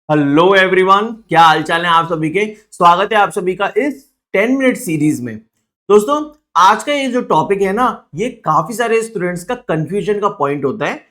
Hello everyone, क्या हालचाल है आप सभी के। स्वागत है आप सभी का इस 10 मिनट सीरीज में। दोस्तों, आज का ये जो टॉपिक है ना, ये काफी सारे स्टूडेंट्स का कंफ्यूजन का पॉइंट होता है।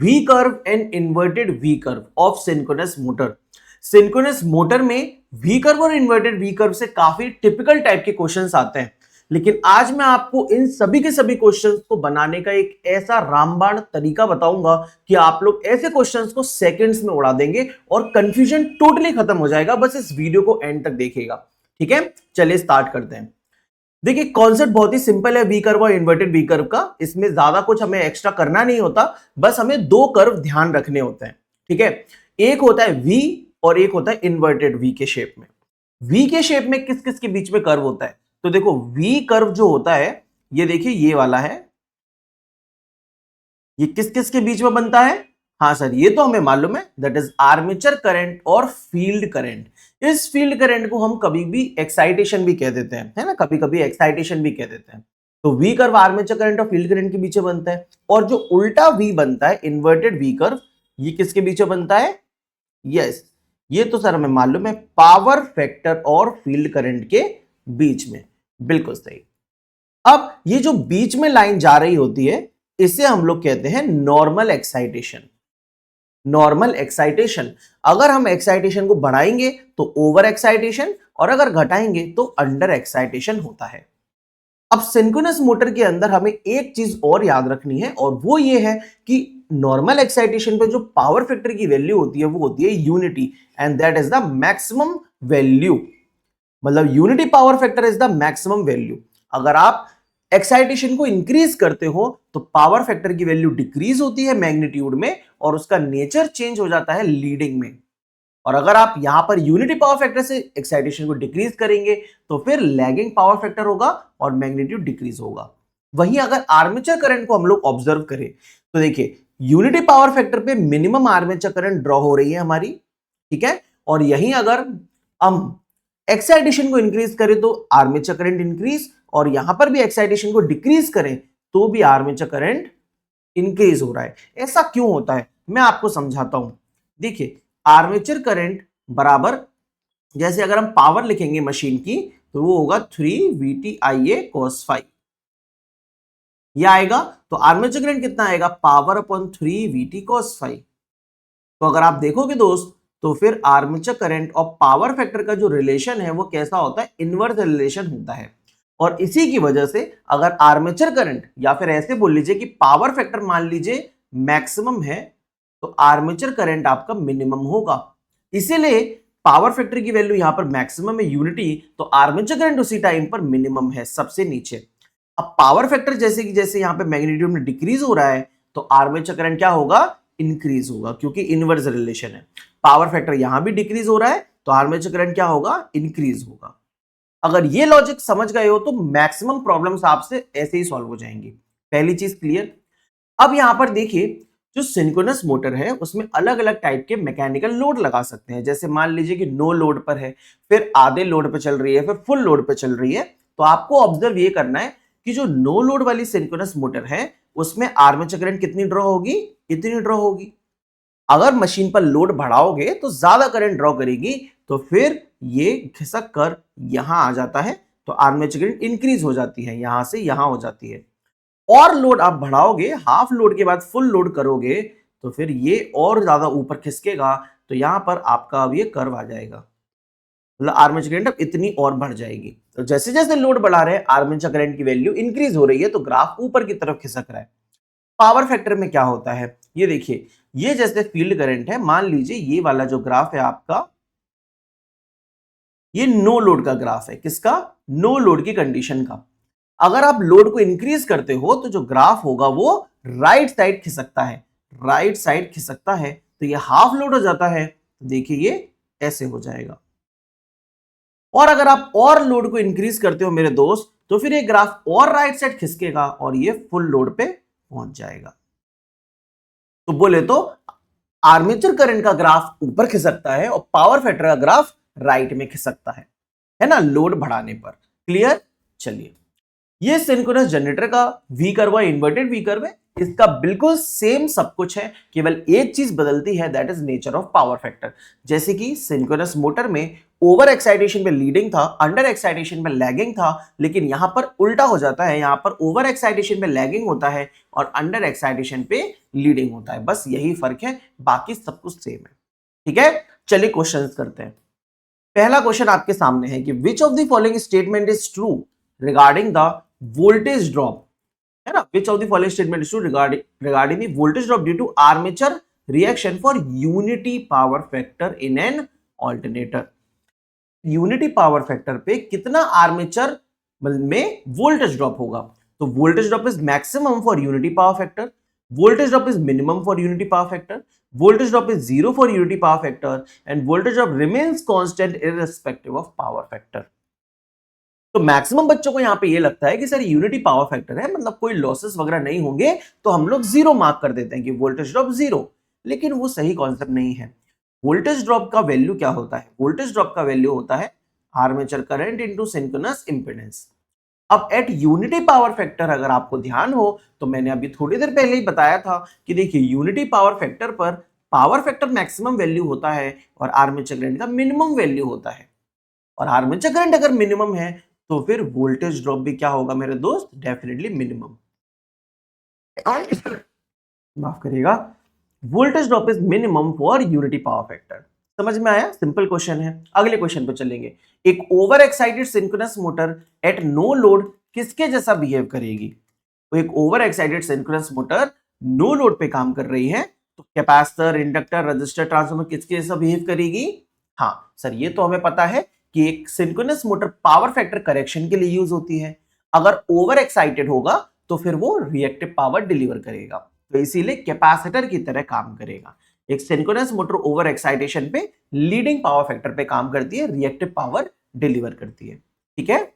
V curve and inverted V curve of synchronous motor. Synchronous motor में वी कर्व और इन्वर्टेड वी कर्व से काफी टिपिकल टाइप के क्वेश्चंस आते हैं, लेकिन आज मैं आपको इन सभी के सभी क्वेश्चंस को बनाने का एक ऐसा रामबाण तरीका बताऊंगा कि आप लोग ऐसे क्वेश्चंस को सेकंड्स में उड़ा देंगे और कंफ्यूजन टोटली खत्म हो जाएगा। बस इस वीडियो को एंड तक देखिएगा, ठीक है। चलिए स्टार्ट करते हैं। देखिए, कॉन्सेप्ट बहुत ही सिंपल है वी कर्व और इन्वर्टेड वी कर्व का। इसमें ज्यादा कुछ हमें एक्स्ट्रा करना नहीं होता, बस हमें दो कर्व ध्यान रखने होते हैं, ठीक है। एक होता है वी और एक होता है इन्वर्टेड वी के शेप में। वी के शेप में किस किस के बीच में कर्व होता है? तो देखो, वी कर्व जो होता है, ये देखिए ये वाला है। ये किस किस के बीच में बनता है? हाँ सर, ये तो हमें मालूम है, दैट इज आर्मेचर करंट और फील्ड करंट। इस फील्ड करंट को हम कभी भी एक्साइटेशन भी कह देते हैं, है ना, कभी कभी एक्साइटेशन भी कह देते हैं। तो वी कर्व आर्मेचर करंट और फील्ड करंट के बीच में बनता है। और जो उल्टा वी बनता है, इन्वर्टेड वी कर्व, ये किसके बीच में बनता है? यस, ये तो सर हमें मालूम है, पावर फैक्टर और फील्ड करंट के बीच में। बिल्कुल सही। अब ये जो बीच में लाइन जा रही होती है, इसे हम लोग कहते हैं नॉर्मल एक्साइटेशन। नॉर्मल एक्साइटेशन, अगर हम एक्साइटेशन को बढ़ाएंगे तो ओवर एक्साइटेशन, और अगर घटाएंगे तो अंडर एक्साइटेशन होता है। अब सिंक्रोनस मोटर के अंदर हमें एक चीज और याद रखनी है, और वो ये है कि नॉर्मल एक्साइटेशन पे जो पावर फैक्टर की वैल्यू होती है वो होती है unity, and that is the maximum value. मतलब unity power factor is the maximum value. अगर आप एक्साइटेशन को इंक्रीज करते हो तो पावर फैक्टर की वैल्यू डिक्रीज होती है मैग्नीट्यूड में, और उसका नेचर चेंज हो जाता है लीडिंग में। और अगर आप यहां पर यूनिटी पावर फैक्टर से एक्साइटेशन को डिक्रीज करेंगे तो फिर लैगिंग पावर फैक्टर होगा और मैग्नीट्यूड डिक्रीज होगा। वहीं अगर आर्मेचर करंट को हम लोग ऑब्जर्व करें तो देखिए, यूनिटी पावर फैक्टर पे मिनिमम आर्मेचर करंट ड्रॉ हो रही है हमारी, ठीक है। और यहीं अगर हम एक्साइटेशन को इंक्रीज करें तो आर्मेचर करंट इंक्रीज, और यहां पर भी एक्साइटेशन को डिक्रीज करें तो भी आर्मेचर करंट इंक्रीज हो रहा है। ऐसा क्यों होता है, मैं आपको समझाता हूं। देखिए, आर्मेचर करंट बराबर, जैसे अगर हम पावर लिखेंगे मशीन की तो वो होगा 3 cos phi, ये आएगा। तो आर्मेचर करंट कितना आएगा? Power upon 3 cos phi। तो अगर आप देखोगे दोस्त, तो फिर आर्मेचर करंट और पावर फैक्टर का जो रिलेशन है वो कैसा होता है? इनवर्स रिलेशन होता है। और इसी की वजह से अगर आर्मेचर करंट, या फिर ऐसे बोल लीजिए कि पावर फैक्टर मान लीजिए मैक्सिमम है, तो आर्मेचर करंट आपका मिनिमम होगा। इसीलिए पावर फैक्टर की वैल्यू यहां पर मैक्सिमम है यूनिटी, तो आर्मेचर करंट उसी टाइम पर मिनिमम है, सबसे नीचे। अब पावर फैक्टर जैसे कि जैसे यहां पे मैग्नीट्यूड में डिक्रीज हो रहा है, तो आर्मेचर करंट क्या होगा? इंक्रीज होगा, क्योंकि इनवर्स रिलेशन है। पावर फैक्टर यहां भी डिक्रीज हो रहा है तो आर्मेचर करंट क्या होगा? इंक्रीज होगा। अगर ये लॉजिक समझ गए हो तो मैक्सिमम प्रॉब्लम्स आपसे ऐसे ही सॉल्व हो जाएंगी। पहली चीज क्लियर। अब यहां पर देखिए, जो सिंक्रोनस मोटर है उसमें अलग अलग टाइप के मैकेनिकल लोड लगा सकते हैं। जैसे मान लीजिए कि नो लोड पर है, फिर आधे लोड पर चल रही है, फिर फुल लोड पर चल रही है। तो आपको ऑब्जर्व ये करना है कि जो नो लोड वाली सिंक्रोनस मोटर है उसमें आर्मेचर करंट कितनी ड्रॉ होगी? इतनी ड्रॉ होगी। अगर मशीन पर लोड बढ़ाओगे तो ज्यादा करंट ड्रॉ करेगी, तो फिर ये खिसक कर यहां आ जाता है, तो आर्मेचर करंट इंक्रीज हो जाती है, यहां से यहां हो जाती है। और लोड आप बढ़ाओगे, हाफ लोड के बाद फुल लोड करोगे, तो फिर ये और ज्यादा ऊपर खिसकेगा, तो यहां पर आपका अब ये कर्व आ जाएगा। मतलब आर्मेचर करंट अब इतनी और बढ़ जाएगी। तो जैसे जैसे लोड बढ़ा रहे हैं आर्मेचर करंट की वैल्यू इंक्रीज हो रही है, तो ग्राफ ऊपर की तरफ खिसक रहा है। पावर फैक्टर में क्या होता है, ये देखिए, ये जैसे फील्ड करंट है, मान लीजिए ये वाला जो ग्राफ है आपका, ये नो लोड का ग्राफ है। किसका? नो लोड की कंडीशन का। अगर आप लोड को इंक्रीज करते हो तो जो ग्राफ होगा वो राइट साइड खिसकता है, राइट साइड खिसकता है, तो ये हाफ लोड हो जाता है। तो देखिए ये ऐसे हो जाएगा। और अगर आप और लोड को इंक्रीज करते हो मेरे दोस्त, तो फिर ये ग्राफ और राइट साइड खिसकेगा और ये फुल लोड पे पहुंच जाएगा। तो बोले तो आर्मेचर करंट का ग्राफ ऊपर खिसकता है और पावर फैक्टर का ग्राफ राइट में खिसकता है ना, लोड बढ़ाने पर। क्लियर? चलिए, ये सिंक्रोनस जनरेटर का वी कर्व है, इन्वर्टेड वी कर्व है। इसका बिल्कुल सेम सब कुछ है, केवल एक चीज बदलती है, that is nature of power factor. जैसे कि सिंक्रोनस मोटर में ओवर एक्साइटेशन में लीडिंग था, अंडर एक्साइटेशन में लैगिंग था, लेकिन यहां पर उल्टा हो जाता है, यहां पर ओवर एक्साइटेशन में लैगिंग होता है और अंडर एक्साइटेशन पे लीडिंग होता है। बस यही फर्क है, बाकी सब कुछ सेम है। ठीक है, चलिए क्वेश्चन करते हैं। पहला क्वेश्चन आपके सामने है कि which of the following statement is true regarding the voltage drop, है ना, which of the following statement is true regarding the voltage drop due to armature reaction for unity power factor in an alternator. Unity power factor पे कितना armature में voltage drop होगा? तो voltage drop is maximum for unity power factor, voltage drop is minimum for unity power factor, voltage drop is zero for unity power factor, and voltage drop remains constant irrespective of power factor। तो maximum बच्चों को यहां पे ये लगता है कि sir unity power factor है, मतलब कोई लॉसेस वगैरह नहीं होंगे, तो हम लोग जीरो मार्क कर देते हैं कि वोल्टेज ड्रॉप जीरो। लेकिन वो सही कॉन्सेप्ट नहीं है। वोल्टेज ड्रॉप का वैल्यू क्या होता है? वोल्टेज ड्रॉप का वैल्यू होता है armature current into synchronous impedance. अब एट यूनिटी पावर फैक्टर अगर आपको ध्यान हो तो मैंने अभी थोड़ी देर पहले ही बताया था कि देखिए यूनिटी पावर फैक्टर पर पावर फैक्टर मैक्सिमम वैल्यू होता है और आर्मेचर करंट का मिनिमम वैल्यू होता है। और आर्मेचर करंट अगर मिनिमम है तो फिर वोल्टेज ड्रॉप भी क्या होगा मेरे दोस्त? Definitely minimum. माफ करिएगा, voltage drop is minimum for unity power factor. समझ में आया? सिंपल क्वेश्चन है। अगले क्वेश्चन पे चलेंगे। एक over excited synchronous motor at no load किसके जैसा बिहेव करेगी? तो एक over excited synchronous motor no load पे काम कर रही है, तो कैपेसिटर, इंडक्टर, रजिस्टर, ट्रांसफार्मर किसके जैसा बिहेव करेगी? हाँ सर, ये तो हमें पता है कि एक synchronous motor power factor correction के लिए यूज होती है। अगर ओवर एक्साइटेड होगा तो फिर वो रिएक्टिव पावर डिलीवर करेगा, तो इसीलिए कैपेसिटर की तरह काम करेगा। एक सिंक्रोनस मोटर ओवर एक्साइटेशन पे लीडिंग पावर फैक्टर पे काम करती है, रिएक्टिव पावर डिलीवर करती है। ठीक है।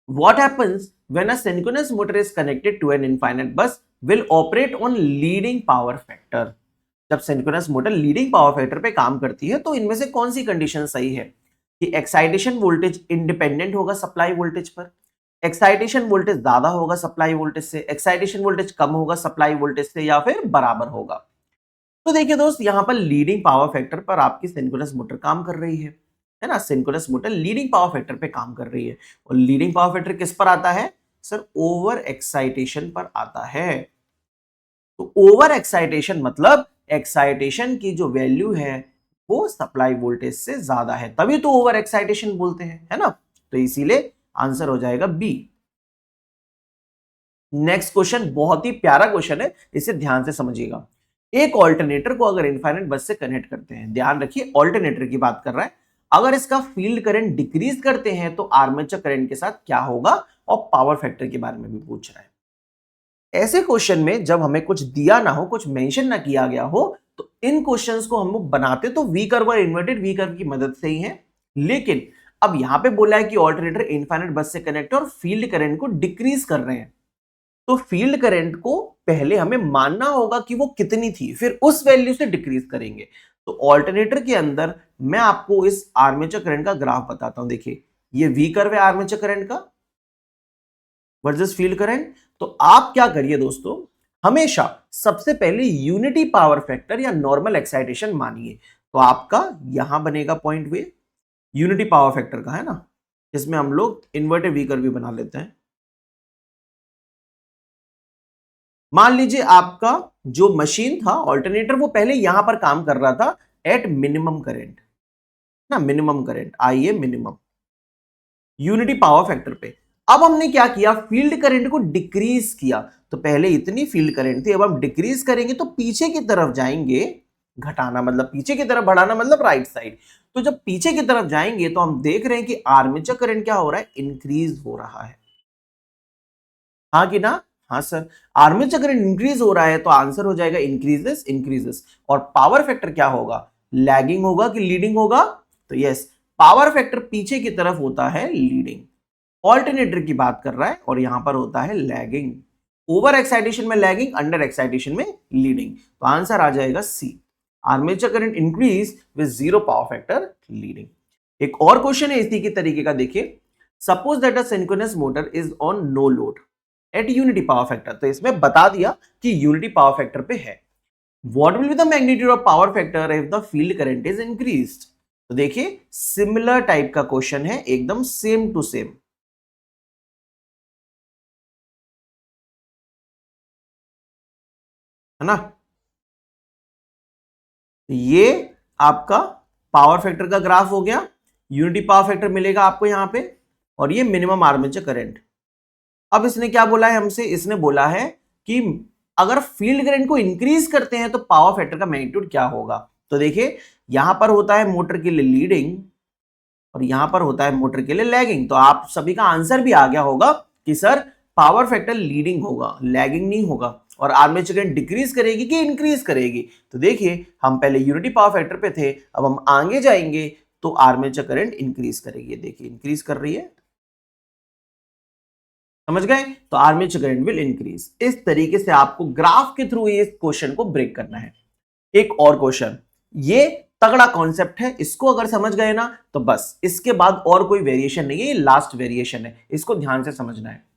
What happens when a synchronous motor is connected to an infinite bus will operate on leading power factor? जब synchronous motor leading power factor पे काम करती है तो इनमें से कौन सी कंडीशन सही है कि एक्साइटेशन वोल्टेज इंडिपेंडेंट होगा सप्लाई वोल्टेज पर, एक्साइटेशन वोल्टेज ज्यादा होगा सप्लाई वोल्टेज से, एक्साइटेशन वोल्टेज कम होगा सप्लाई वोल्टेज से, या फिर बराबर होगा? तो देखिए दोस्त, यहां पर लीडिंग पावर फैक्टर पर आपकी सिंक्रोनस मोटर काम कर रही है ना। Synchronous motor leading power factor पे काम कर रही है और लीडिंग पावर फैक्टर किस पर आता है सर? ओवर एक्साइटेशन पर आता है। तो ओवर एक्साइटेशन मतलब एक्साइटेशन की जो वैल्यू है वो सप्लाई वोल्टेज से ज्यादा है, तभी तो ओवर एक्साइटेशन बोलते हैं, है ना। तो इसीलिए आंसर हो जाएगा बी। नेक्स्ट क्वेश्चन बहुत ही प्यारा क्वेश्चन है, इसे ध्यान से समझिएगा। एक ऑल्टरनेटर को अगर इनफाइनाइट बस से कनेक्ट करते हैं, ध्यान रखिए ऑल्टरनेटर की बात कर रहा है, अगर इसका फील्ड करंट डिक्रीज करते हैं तो आर्मेचर करंट के साथ क्या होगा, और पावर फैक्टर के बारे में भी पूछ रहा है। ऐसे क्वेश्चन में जब हमें कुछ दिया ना हो, कुछ मेंशन ना किया गया हो, तो इन क्वेश्चंस को हम लोग बनाते तो वी कर्व और इन्वर्टेड वी कर्व की मदद से ही है। लेकिन अब यहां पे बोला है कि ऑल्टरनेटर इनफाइनाइट बस से कनेक्ट है और फील्ड करंट को डिक्रीज कर रहे हैं, तो फील्ड करंट को पहले हमें मानना होगा कि वो कितनी थी, फिर उस वैल्यू से डिक्रीज करेंगे। तो ऑल्टरनेटर के अंदर मैं आपको इस आर्मेचर करंट का ग्राफ बताता हूं। देखिए ये वी कर्व है आर्मेचर करंट का वर्सेस फील्ड करंट। तो आप क्या करिए दोस्तों, हमेशा सबसे पहले यूनिटी पावर फैक्टर या नॉर्मल एक्साइटेशन मानिए। तो आपका यहां बनेगा पॉइंट वे यूनिटी पावर फैक्टर का, है ना, जिसमें हम लोग इन्वर्टेड वी कर्व भी बना लेते हैं। मान लीजिए आपका जो मशीन था ऑल्टरनेटर, वो पहले यहां पर काम कर रहा था एट मिनिमम करंट ना, मिनिमम करंट आइए मिनिमम यूनिटी पावर फैक्टर पे। अब हमने क्या किया, फील्ड करंट को डिक्रीज किया। तो पहले इतनी फील्ड करंट थी, अब हम डिक्रीज करेंगे तो पीछे की तरफ जाएंगे, घटाना मतलब पीछे की तरफ बढ़ाना मतलब राइट साइड। तो जब पीछे की तरफ जाएंगे तो हम देख रहे हैं कि आर्मेचर करंट क्या हो रहा है, इंक्रीज हो रहा है। हाँ कि ना? हाँ सर, आर्मेचर करंट इंक्रीज हो रहा है तो आंसर हो जाएगा इंक्रीजेस इंक्रीजेस। और पावर फैक्टर क्या होगा, लैगिंग होगा कि लीडिंग होगा? तो यस, पावर फैक्टर पीछे की तरफ होता है लीडिंग। ऑल्टरनेटर की बात कर रहा है और यहां पर होता है लैगिंग। ओवर एक्साइटेशन में लैगिंग, अंडर एक्साइटेशन में लीडिंग। तो आंसर आ जाएगा C, armature current increase with zero power factor leading. एक और क्वेश्चन है इसी की तरीके का, देखिए suppose that a synchronous motor is on no load. At unity power factor, तो इसमें बता दिया कि यूनिटी पावर फैक्टर पे है। What will be the magnitude of power factor if the field current is increased? तो देखिए सिमिलर टाइप का क्वेश्चन है, एकदम सेम टू सेम, है ना। ये आपका पावर फैक्टर का ग्राफ हो गया, यूनिटी पावर फैक्टर मिलेगा आपको यहां पे, और ये मिनिमम आर्मेचर करंट। अब इसने क्या बोला है हमसे, इसने बोला है कि अगर फील्ड करंट को इंक्रीज करते हैं तो पावर फैक्टर का मैग्नीट्यूड क्या होगा। तो देखिए यहां पर होता है मोटर के लिए लीडिंग और यहां पर होता है मोटर के लिए लैगिंग, तो आप सभी का आंसर भी आ गया होगा कि सर पावर फैक्टर लीडिंग होगा, लैगिंग नहीं होगा। और आर्मेचर करंट डिक्रीज करेगी कि इंक्रीज करेगी? तो देखिए हम पहले यूनिटी पावर फैक्टर पे थे, अब हम आगे जाएंगे तो आर्मेचर करंट इंक्रीज करेगी। देखिए इंक्रीज कर रही है, समझ गए? तो आर्मेचर करंट विल इंक्रीज। इस तरीके से आपको ग्राफ के थ्रू इस क्वेश्चन को ब्रेक करना है। एक और क्वेश्चन, ये तगड़ा कॉन्सेप्ट है, इसको अगर समझ गए ना तो बस इसके बाद और कोई वेरिएशन नहीं है, ये लास्ट वेरिएशन है, इसको ध्यान से समझना है।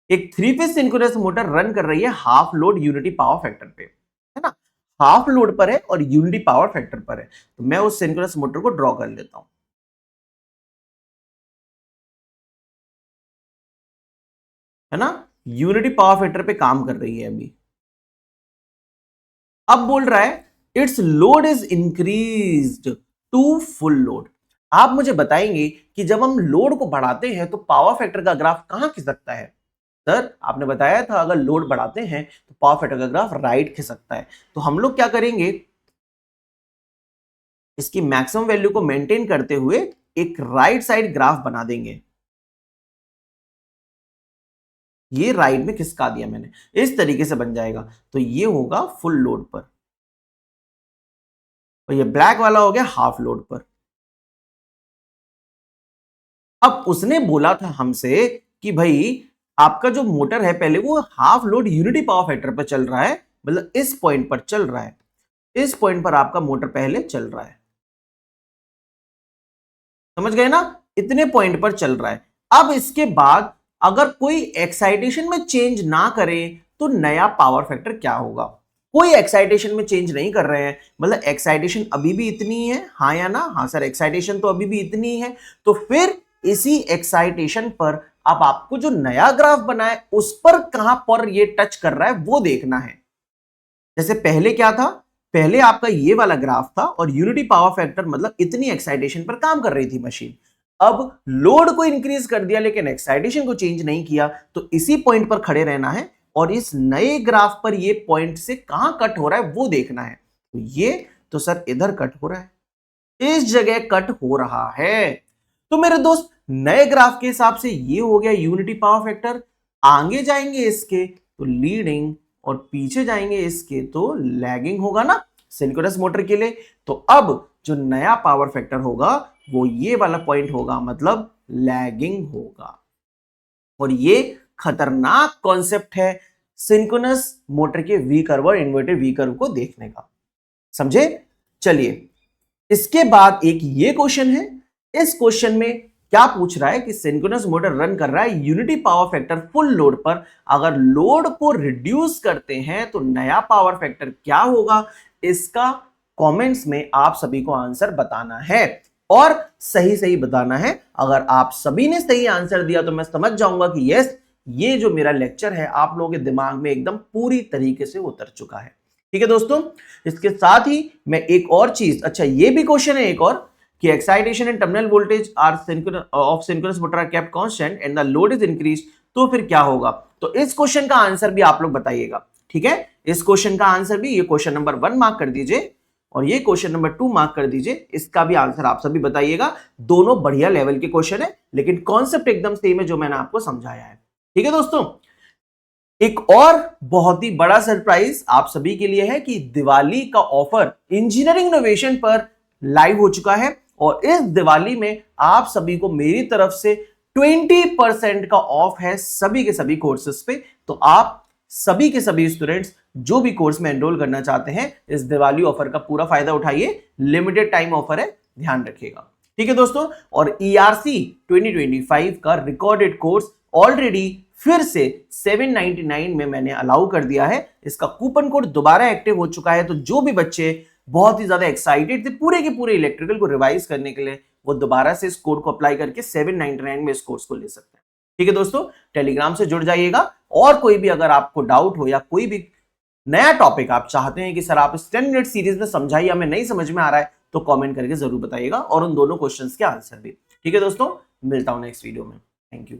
एक 3 फेज सिंक्रोनस मोटर रन कर रही है half load unity power factor पे, है ना। हाफ लोड पर है और यूनिटी पावर फैक्टर पर है, तो मैं उस सिंक्रोनस मोटर को ड्रॉ कर लेता हूं, है ना। यूनिटी पावर फैक्टर पे काम कर रही है अभी। अब बोल रहा है it's load is increased to full load. आप मुझे बताएंगे कि जब हम लोड को बढ़ाते हैं तो पावर फैक्टर का ग्राफ कहां खिसकता है? सर आपने बताया था अगर लोड बढ़ाते हैं तो पावर फैक्टर का ग्राफ राइट खिसकता है। तो हम लोग क्या करेंगे, इसकी मैक्सिमम वैल्यू को मेंटेन करते हुए एक राइट साइड ग्राफ बना देंगे। ये राइट में खिसका दिया मैंने, इस तरीके से बन जाएगा। तो ये होगा फुल लोड पर और ये ब्लैक वाला हो गया हाफ लोड पर। अब उसने बोला था हमसे कि भाई आपका जो मोटर है पहले वो half load unity power factor पर चल रहा है, मतलब इस पॉइंट पर चल रहा है, इस पॉइंट पर आपका मोटर पहले चल रहा है, समझ गए ना, इतने पॉइंट पर चल रहा है। अब इसके बाद अगर कोई एक्साइटेशन में चेंज ना करे तो नया पावर फैक्टर क्या होगा? कोई एक्साइटेशन में चेंज नहीं कर रहे हैं, मतलब एक्साइटेशन अभी भी इतनी ही है, हाँ या ना? हाँ सर एक्साइटेशन तो अभी भी इतनी ही है। तो फिर इसी एक्साइटेशन पर अब आपको जो नया ग्राफ बना है उस पर कहां पर ये टच कर रहा है वो देखना है। जैसे पहले क्या था, पहले आपका ये वाला ग्राफ था और यूनिटी पावर फैक्टर मतलब इतनी एक्साइटेशन पर काम कर रही थी मशीन। अब लोड को इंक्रीज कर दिया लेकिन एक्साइटेशन को चेंज नहीं किया, तो इसी पॉइंट पर खड़े रहना है और इस नए ग्राफ पर ये पॉइंट से कहां कट हो रहा है वो देखना है। तो ये तो सर इधर कट हो रहा है, इस जगह कट हो रहा है। तो मेरे दोस्त नए ग्राफ के हिसाब से ये हो गया यूनिटी पावर फैक्टर, आगे जाएंगे इसके तो लीडिंग और पीछे जाएंगे इसके तो लैगिंग होगा ना सिंक्रोनस मोटर के लिए। तो अब जो नया पावर फैक्टर होगा वो ये वाला पॉइंट होगा, मतलब लैगिंग होगा। और ये खतरनाक कॉन्सेप्ट है सिंक्रोनस मोटर के वी कर्व और इन्वर्टेड वी कर्व को देखने का, समझे? चलिए इसके बाद एक ये क्वेश्चन है, इस क्वेश्चन में क्या पूछ रहा है कि सिंक्रोनस मोटर रन कर रहा है unity power factor full load पर, अगर लोड को रिड्यूस करते हैं तो नया पावर फैक्टर क्या होगा? इसका कमेंट्स में आप सभी को आंसर बताना है और सही सही बताना है। अगर आप सभी ने सही आंसर दिया तो मैं समझ जाऊंगा कि यस ये जो मेरा लेक्चर है आप लोगों के दिमाग में एकदम पूरी तरीके से उतर चुका है। ठीक है दोस्तों, इसके साथ ही मैं एक और चीज, अच्छा ये भी क्वेश्चन है एक और कि excitation and terminal voltage are of synchronous motor are kept constant and the load is increased, तो फिर क्या होगा? तो इस क्वेश्चन का आंसर भी आप लोग बताइएगा। ठीक है, इस क्वेश्चन का आंसर भी, ये क्वेश्चन नंबर 1 मार्क कर दीजिए और ये क्वेश्चन नंबर 2 मार्क कर दीजिए, इसका भी आंसर आप सभी बताइएगा। दोनों बढ़िया लेवल के क्वेश्चन है लेकिन कॉन्सेप्ट एकदम सेम है जो मैंने आपको समझाया है। ठीक है दोस्तों, एक और बहुत ही बड़ा सरप्राइज आप सभी के लिए है कि दिवाली का ऑफर इंजीनियरिंग इनोवेशन पर लाइव हो चुका है और इस दिवाली में आप सभी को मेरी तरफ से 20% का ऑफ है सभी के सभी कोर्सेज पे। तो आप सभी के सभी स्टूडेंट्स जो भी कोर्स में एनरोल करना चाहते हैं इस दिवाली ऑफर का पूरा फायदा उठाइए, लिमिटेड टाइम ऑफर है, ध्यान रखिएगा। ठीक है दोस्तों, और ERC 2025 का रिकॉर्डेड कोर्स ऑलरेडी फिर से 799 में मैंने अलाउ कर दिया है। इसका कूपन कोड दोबारा एक्टिव हो चुका है, तो जो भी बच्चे बहुत ही ज्यादा एक्साइटेड थे पूरे के पूरे इलेक्ट्रिकल को रिवाइज करने के लिए, वो दोबारा से इस कोड को अप्लाई करके 799 में इस कोर्स को ले सकते हैं। ठीक है दोस्तों, टेलीग्राम से जुड़ जाइएगा। और कोई भी अगर आपको डाउट हो या कोई भी नया टॉपिक आप चाहते हैं कि सर आप इस 10 मिनट सीरीज में समझाइए, हमें नहीं समझ में आ रहा है, तो कमेंट करके जरूर बताइएगा, और उन दोनों क्वेश्चंस के आंसर भी। ठीक है दोस्तों, मिलता हूं नेक्स्ट वीडियो में। Thank you.